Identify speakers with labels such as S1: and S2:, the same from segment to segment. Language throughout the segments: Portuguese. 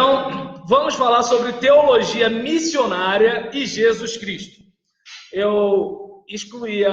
S1: Então, vamos falar sobre teologia missionária e Jesus Cristo. Eu excluí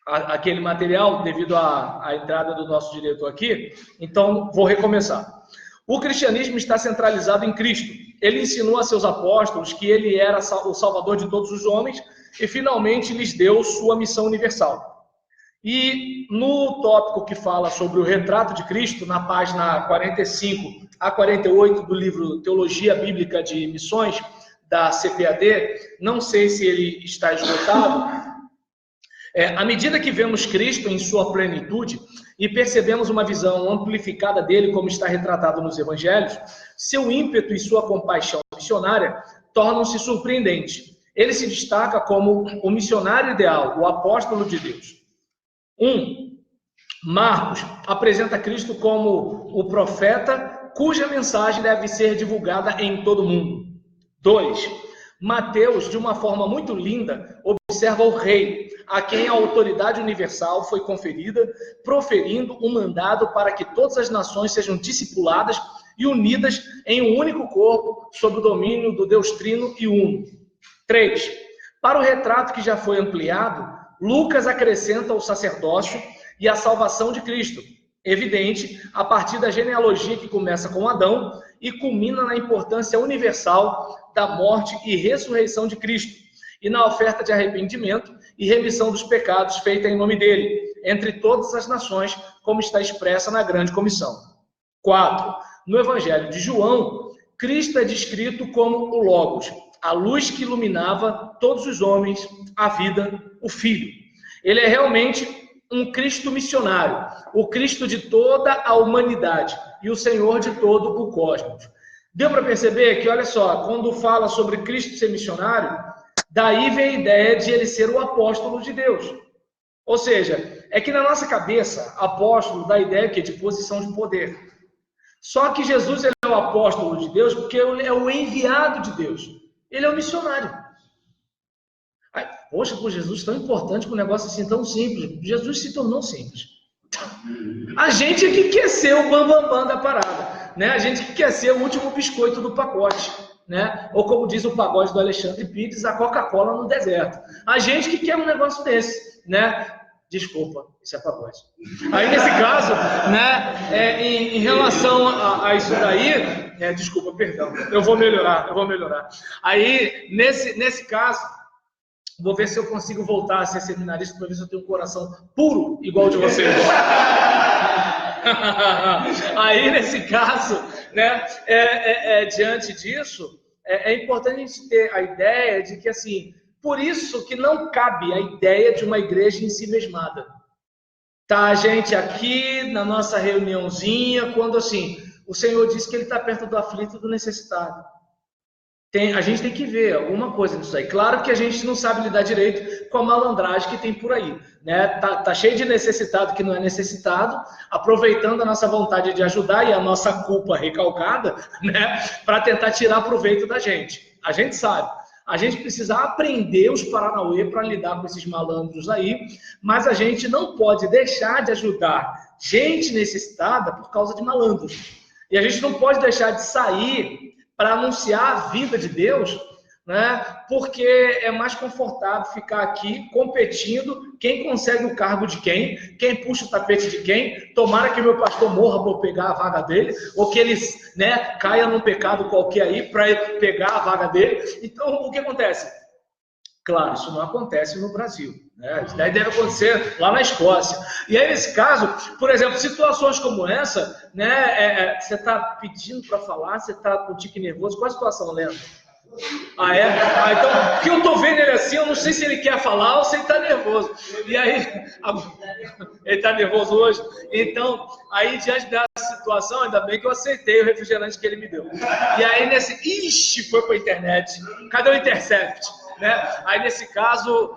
S1: aquele material devido à entrada do nosso diretor aqui, então vou recomeçar. O cristianismo está centralizado em Cristo. Ele ensinou a seus apóstolos que ele era o salvador de todos os homens e finalmente lhes deu sua missão universal. E no tópico que fala sobre o retrato de Cristo, na página 45 a 48 do livro Teologia Bíblica de Missões, da CPAD, não sei se ele está esgotado, à medida que vemos Cristo em sua plenitude e percebemos uma visão amplificada dele, como está retratado nos evangelhos, seu ímpeto e sua compaixão missionária tornam-se surpreendentes. Ele se destaca como o missionário ideal, o apóstolo de Deus. 1. Marcos apresenta Cristo como o profeta cuja mensagem deve ser divulgada em todo o mundo. 2. Mateus, de uma forma muito linda, observa o rei, a quem a autoridade universal foi conferida, proferindo um mandado para que todas as nações sejam discipuladas e unidas em um único corpo, sob o domínio do Deus Trino e Uno. 3. Para o retrato que já foi ampliado, Lucas acrescenta o sacerdócio e a salvação de Cristo, evidente a partir da genealogia que começa com Adão e culmina na importância universal da morte e ressurreição de Cristo, e na oferta de arrependimento e remissão dos pecados feita em nome dele, entre todas as nações, como está expressa na grande comissão. 4. No Evangelho de João, Cristo é descrito como o Logos, a luz que iluminava todos os homens, a vida, o Filho. Ele é realmente um Cristo missionário, o Cristo de toda a humanidade e o Senhor de todo o cosmos. Deu para perceber que, olha só, quando fala sobre Cristo ser missionário, daí vem a ideia de ele ser o apóstolo de Deus. Ou seja, é que na nossa cabeça, apóstolo dá a ideia de posição de poder. Só que Jesus ele é o apóstolo de Deus porque ele é o enviado de Deus. Ele é o missionário. Ai, poxa, por Jesus tão importante com um negócio assim tão simples. Jesus se tornou simples. A gente é que quer ser o bambambam da parada, né? A gente que quer ser o último biscoito do pacote, né? Ou como diz o pagode do Alexandre Pires, a Coca-Cola no deserto. A gente que quer um negócio desse, né? Desculpa, isso é pagode. Aí nesse caso, né? Em relação a isso daí, desculpa, perdão, eu vou melhorar. Aí nesse caso, vou ver se eu consigo voltar a ser seminarista para ver se eu tenho um coração puro igual o de vocês. Aí, nesse caso, né, diante disso, é importante a gente ter a ideia de que, assim, por isso que não cabe a ideia de uma igreja em si mesmada. Tá, a gente aqui na nossa reuniãozinha, quando, assim, o Senhor diz que Ele está perto do aflito e do necessitado. A gente tem que ver alguma coisa nisso aí. Claro que a gente não sabe lidar direito com a malandragem que tem por aí, né? Tá cheio de necessitado que não é necessitado, aproveitando a nossa vontade de ajudar e a nossa culpa recalcada, né? Para tentar tirar proveito da gente. A gente sabe. A gente precisa aprender os paranauê para lidar com esses malandros aí, mas a gente não pode deixar de ajudar gente necessitada por causa de malandros. E a gente não pode deixar de sair para anunciar a vida de Deus, né? Porque é mais confortável ficar aqui competindo quem consegue o cargo de quem puxa o tapete de quem, tomara que meu pastor morra para eu pegar a vaga dele, ou que ele, né, caia num pecado qualquer aí para pegar a vaga dele. Então, o que acontece? Claro, isso não acontece no Brasil, né? Isso daí deve acontecer lá na Escócia. E aí, nesse caso, por exemplo, situações como essa, né? Você está pedindo para falar, você está com um tique nervoso. Qual a situação, Leandro? Ah, é? Então, porque eu estou vendo ele assim, eu não sei se ele quer falar ou se ele está nervoso. E aí, ele está nervoso hoje? Então, aí, diante dessa situação, ainda bem que eu aceitei o refrigerante que ele me deu. E aí, foi para a internet. Cadê o Intercept? Né? Aí, nesse caso,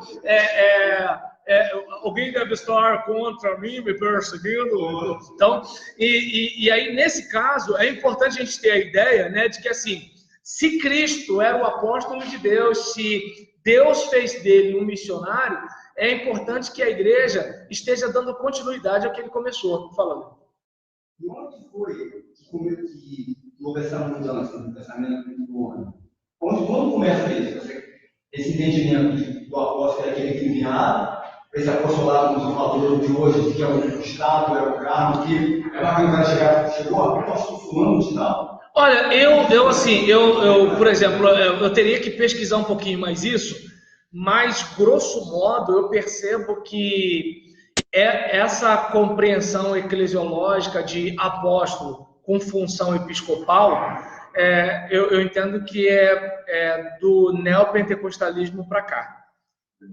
S1: alguém deve estar contra mim, me perseguindo. Então, e aí, nesse caso, é importante a gente ter a ideia, né, de que, assim, se Cristo era o apóstolo de Deus, se Deus fez dele um missionário, é importante que a igreja esteja dando continuidade ao que ele começou. Falando.
S2: E onde foi que houve essa mudança no pensamento do homem? Quando começa isso? Esse entendimento do apóstolo é aquele que enviado, esse apostolado nos valores de hoje, que é o Estado, é o carro, que é bacana o cara chegou, apóstolo fulano de tal.
S1: Olha, por exemplo, eu teria que pesquisar um pouquinho mais isso, mas, grosso modo, eu percebo que essa compreensão eclesiológica de apóstolo com função episcopal, eu entendo que é do neopentecostalismo para cá.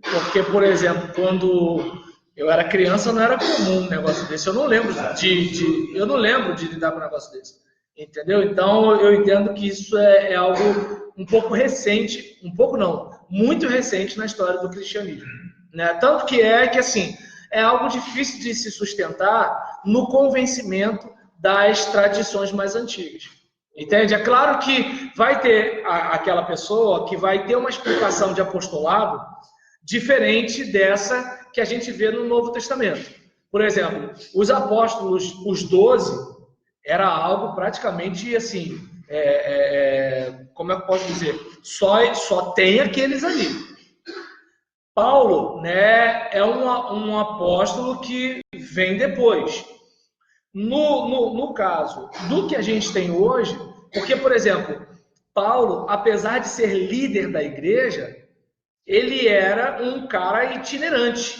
S1: Porque, por exemplo, quando eu era criança, não era comum um negócio desse. Eu não lembro de lidar com um negócio desse. Entendeu? Então, eu entendo que isso é algo um pouco recente, um pouco não, muito recente na história do cristianismo. Né? Tanto que assim, é algo difícil de se sustentar no convencimento das tradições mais antigas. Entende? É claro que vai ter aquela pessoa que vai ter uma explicação de apostolado diferente dessa que a gente vê no Novo Testamento. Por exemplo, os apóstolos, os 12, era algo praticamente assim, como é que eu posso dizer? Só tem aqueles ali. Paulo, né, é um apóstolo que vem depois. No caso do que a gente tem hoje, porque, por exemplo, Paulo, apesar de ser líder da igreja, ele era um cara itinerante.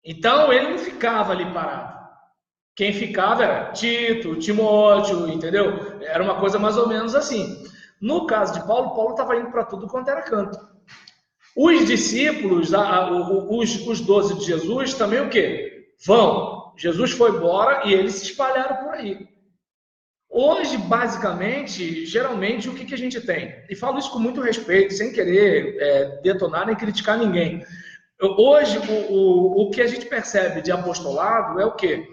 S1: Então, ele não ficava ali parado. Quem ficava era Tito, Timóteo, entendeu? Era uma coisa mais ou menos assim. No caso de Paulo estava indo para tudo quanto era canto. Os discípulos, os 12 de Jesus, também o quê? Vão. Jesus foi embora e eles se espalharam por aí. Hoje, basicamente, geralmente, o que a gente tem? E falo isso com muito respeito, sem querer detonar nem criticar ninguém. Hoje, o que a gente percebe de apostolado é o quê?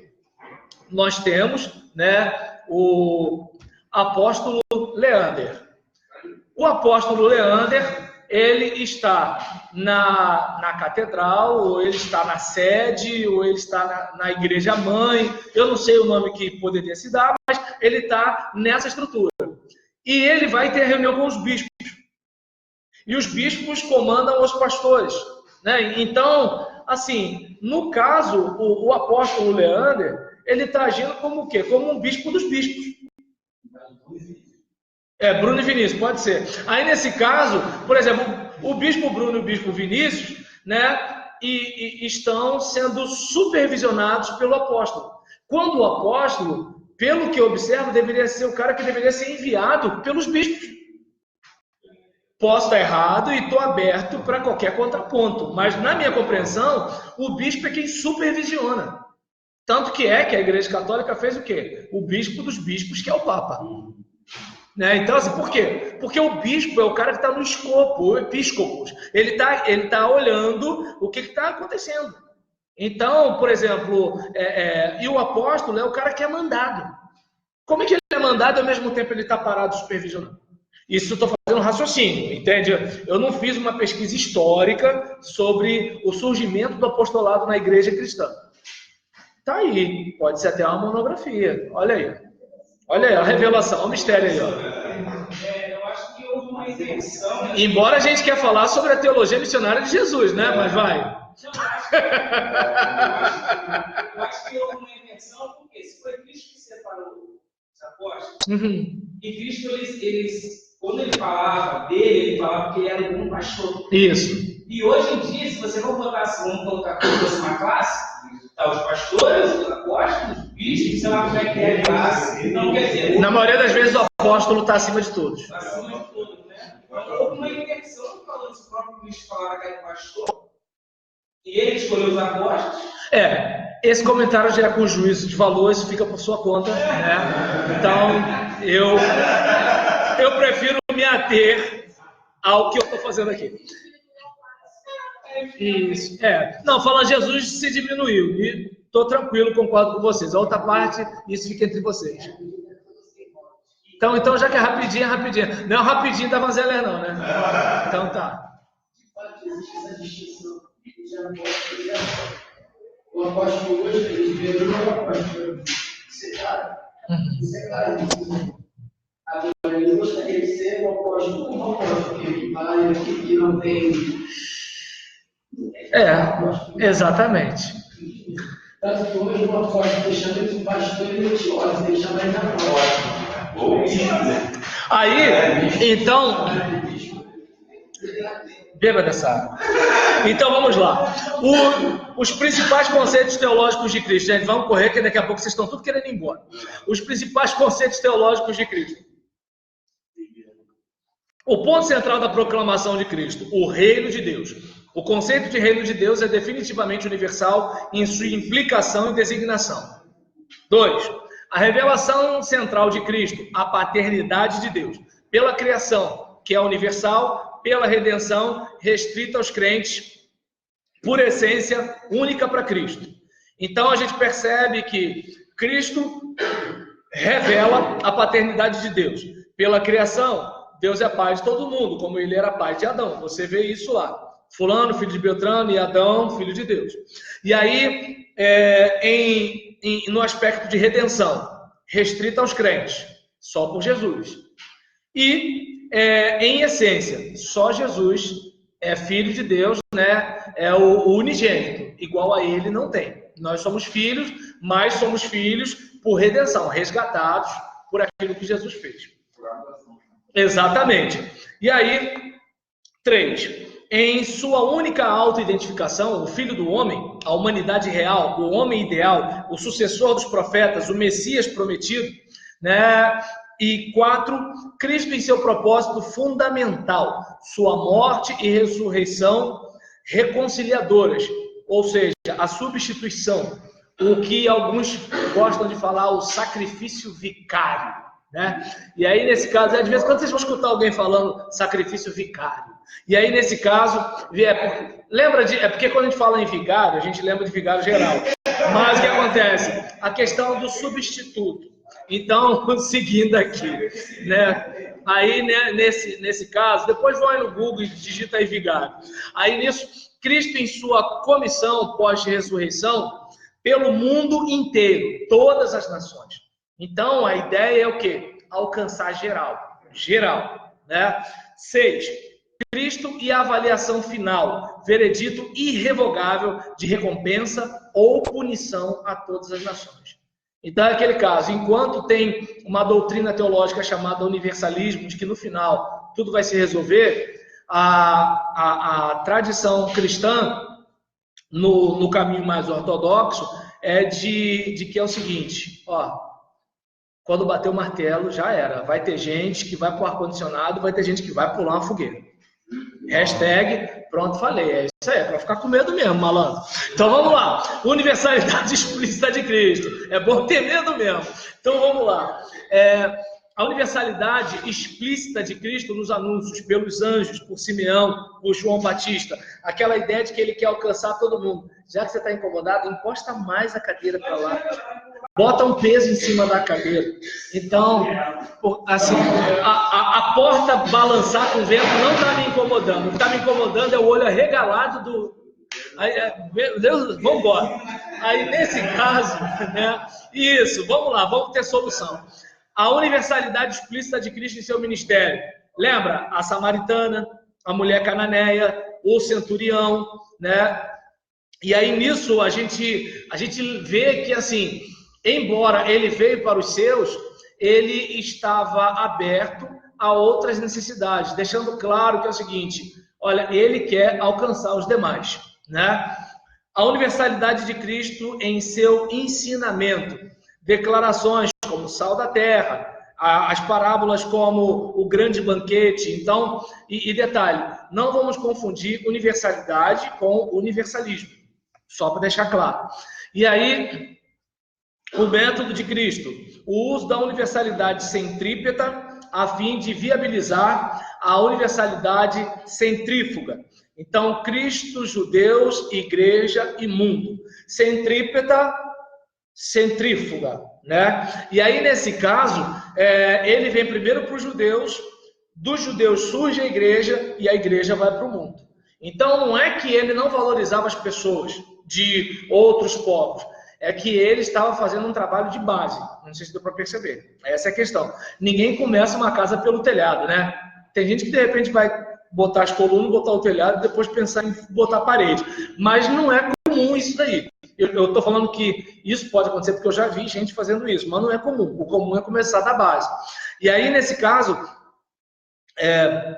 S1: Nós temos, né, o apóstolo Leander. O apóstolo Leander, ele está na catedral, ou ele está na sede, ou ele está na igreja mãe, eu não sei o nome que poderia se dar, mas ele está nessa estrutura. E ele vai ter reunião com os bispos. E os bispos comandam os pastores. Né? Então, assim, no caso, o apóstolo Leander, ele está agindo como o quê? Como um bispo dos bispos. Bruno e Vinícius, pode ser. Aí, nesse caso, por exemplo, o bispo Bruno e o bispo Vinícius, né, e estão sendo supervisionados pelo apóstolo. Quando o apóstolo, pelo que eu observo, deveria ser o cara que deveria ser enviado pelos bispos. Posso estar errado e estou aberto para qualquer contraponto, mas na minha compreensão, o bispo é quem supervisiona. Tanto que a Igreja Católica fez o quê? O bispo dos bispos, que é o Papa. Né? Então, assim, por quê? Porque o bispo é o cara que está no escopo, o episcopos. Ele tá olhando o que está acontecendo. Então, por exemplo, e o apóstolo é o cara que é mandado. Como é que ele é mandado e ao mesmo tempo ele está parado supervisionando? Isso eu estou fazendo raciocínio, entende? Eu não fiz uma pesquisa histórica sobre o surgimento do apostolado na igreja cristã. Tá aí, pode ser até uma monografia. Olha aí. Olha aí, a revelação, o mistério aí, ó.
S3: Eu acho que houve uma inversão.
S1: Embora a gente quer falar sobre a teologia missionária de Jesus, né? Mas vai.
S3: Não, eu acho que houve uma inversão, porque se foi Cristo que separou os apóstolos, e Cristo, quando ele falava dele, ele falava que ele era um bom pastor.
S1: Isso.
S3: E hoje em dia, se você for botar assim, vamos colocar como se fosse uma classe, tá, os pastores, os apóstolos, os bispos, sei lá como é que é a classe. Então, quer dizer,
S1: na maioria das vezes o apóstolo está acima de todos.
S3: Está acima de todos, né? Então, houve uma inversão falando se o próprio Cristo falava que era pastor, e ele escolheu os apóstolos.
S1: Esse comentário já é com juízo de valor, isso fica por sua conta, né? Então, eu prefiro me ater ao que eu estou fazendo aqui. Isso. Não, fala Jesus se diminuiu. E estou tranquilo, concordo com vocês. A outra parte, isso fica entre vocês. Então já que é rapidinho, é rapidinho. Não é rapidinho da Vanzeller, não, né? Então tá.
S4: Existe essa distinção. O apóstolo hoje, ele vê o apóstolo secado. Agora, eu gostaria de ser um apóstolo, um apóstolo que vai, que não tem.
S1: Exatamente.
S4: Tanto que hoje o apóstolo deixando de pastor e religioso, deixando aí na porta.
S1: Aí, então, beba dessa água. Então vamos lá. Os principais conceitos teológicos de Cristo. Gente, vamos correr, que daqui a pouco vocês estão tudo querendo ir embora. Os principais conceitos teológicos de Cristo. O ponto central da proclamação de Cristo, o reino de Deus. O conceito de reino de Deus é definitivamente universal em sua implicação e designação. 2. A revelação central de Cristo, a paternidade de Deus, pela criação, que é universal, pela redenção, restrita aos crentes, por essência, única para Cristo. Então a gente percebe que Cristo revela a paternidade de Deus. Pela criação, Deus é pai de todo mundo, como ele era pai de Adão. Você vê isso lá. Fulano, filho de Beltrano, e Adão, filho de Deus. E aí, no aspecto de redenção, restrita aos crentes, só por Jesus. E, em essência, só Jesus é filho de Deus, né? É o unigênito. Igual a ele não tem. Nós somos filhos, mas somos filhos por redenção, resgatados por aquilo que Jesus fez. Exatamente. E aí, 3. Em sua única auto-identificação, o Filho do Homem, a humanidade real, o homem ideal, o sucessor dos profetas, o Messias prometido, né? E 4, Cristo em seu propósito fundamental, sua morte e ressurreição reconciliadoras, ou seja, a substituição, o que alguns gostam de falar, o sacrifício vicário, né? E aí, nesse caso, às vezes, quando vocês vão escutar alguém falando sacrifício vicário, e aí, nesse caso, porque quando a gente fala em vigário, a gente lembra de vigário geral. Mas o que acontece? A questão do substituto. Então, seguindo aqui, né? Aí, né, nesse caso, depois vão aí no Google e digita aí vigário. Aí, nisso, Cristo em sua comissão pós-ressurreição, pelo mundo inteiro, todas as nações. Então, a ideia é o quê? Alcançar geral, né? 6. Cristo e a avaliação final, veredito irrevogável de recompensa ou punição a todas as nações. Então, é aquele caso, enquanto tem uma doutrina teológica chamada universalismo, de que no final tudo vai se resolver, a tradição cristã, no caminho mais ortodoxo, é de que é o seguinte, quando bater o martelo, já era. Vai ter gente que vai para o ar-condicionado, vai ter gente que vai pular uma fogueira. Hashtag, pronto, falei. É isso aí, é para ficar com medo mesmo, malandro. Então vamos lá. Universalidade explícita de Cristo. É bom ter medo mesmo. Então vamos lá. A universalidade explícita de Cristo nos anúncios pelos anjos, por Simeão, por João Batista. Aquela ideia de que ele quer alcançar todo mundo. Já que você está incomodado, encosta mais a cadeira para lá. Bota um peso em cima da cadeira. Então, assim, a porta balançar com o vento não está me incomodando. O que está me incomodando é o olho arregalado do... Meu Deus, vamos embora. Aí, nesse caso, né? Isso, vamos lá, vamos ter solução. A universalidade explícita de Cristo em seu ministério. Lembra? A samaritana, a mulher cananeia, o centurião, né? E aí, nisso, a gente vê que, assim... Embora ele veio para os seus, ele estava aberto a outras necessidades, deixando claro que é o seguinte, olha, ele quer alcançar os demais, né? A universalidade de Cristo em seu ensinamento, declarações como sal da terra, as parábolas como o grande banquete. Então, e detalhe, não vamos confundir universalidade com universalismo, só para deixar claro. E aí... O método de Cristo, o uso da universalidade centrípeta a fim de viabilizar a universalidade centrífuga. Então, Cristo, judeus, igreja e mundo. Centrípeta, centrífuga, né? E aí, nesse caso, ele vem primeiro para os judeus, dos judeus surge a igreja e a igreja vai para o mundo. Então, não é que ele não valorizava as pessoas de outros povos. é que ele estava fazendo um trabalho de base. Não sei se deu para perceber. Essa é a questão. Ninguém começa uma casa pelo telhado, né? Tem gente que de repente vai botar as colunas, botar o telhado e depois pensar em botar a parede. Mas não é comum isso daí. Eu estou falando que isso pode acontecer porque eu já vi gente fazendo isso, mas não é comum. O comum é começar da base. E aí, nesse caso,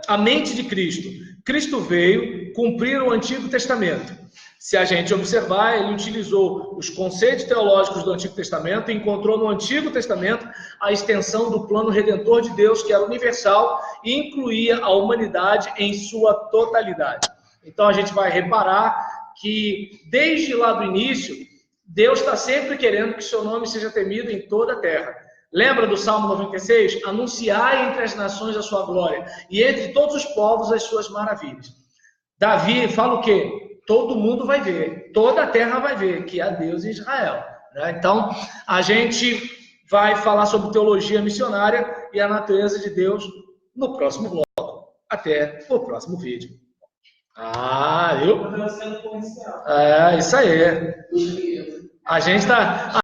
S1: a mente de Cristo. Cristo veio cumprir o Antigo Testamento. Se a gente observar, ele utilizou os conceitos teológicos do Antigo Testamento e encontrou no Antigo Testamento a extensão do plano redentor de Deus, que era universal e incluía a humanidade em sua totalidade. Então a gente vai reparar que desde lá do início, Deus está sempre querendo que seu nome seja temido em toda a terra. Lembra do Salmo 96? Anunciai entre as nações a sua glória e entre todos os povos as suas maravilhas. Davi fala o quê? Todo mundo vai ver, toda a terra vai ver que há Deus em Israel. Né? Então, a gente vai falar sobre teologia missionária e a natureza de Deus no próximo bloco. Até o próximo vídeo. Viu? É, isso aí. A gente está...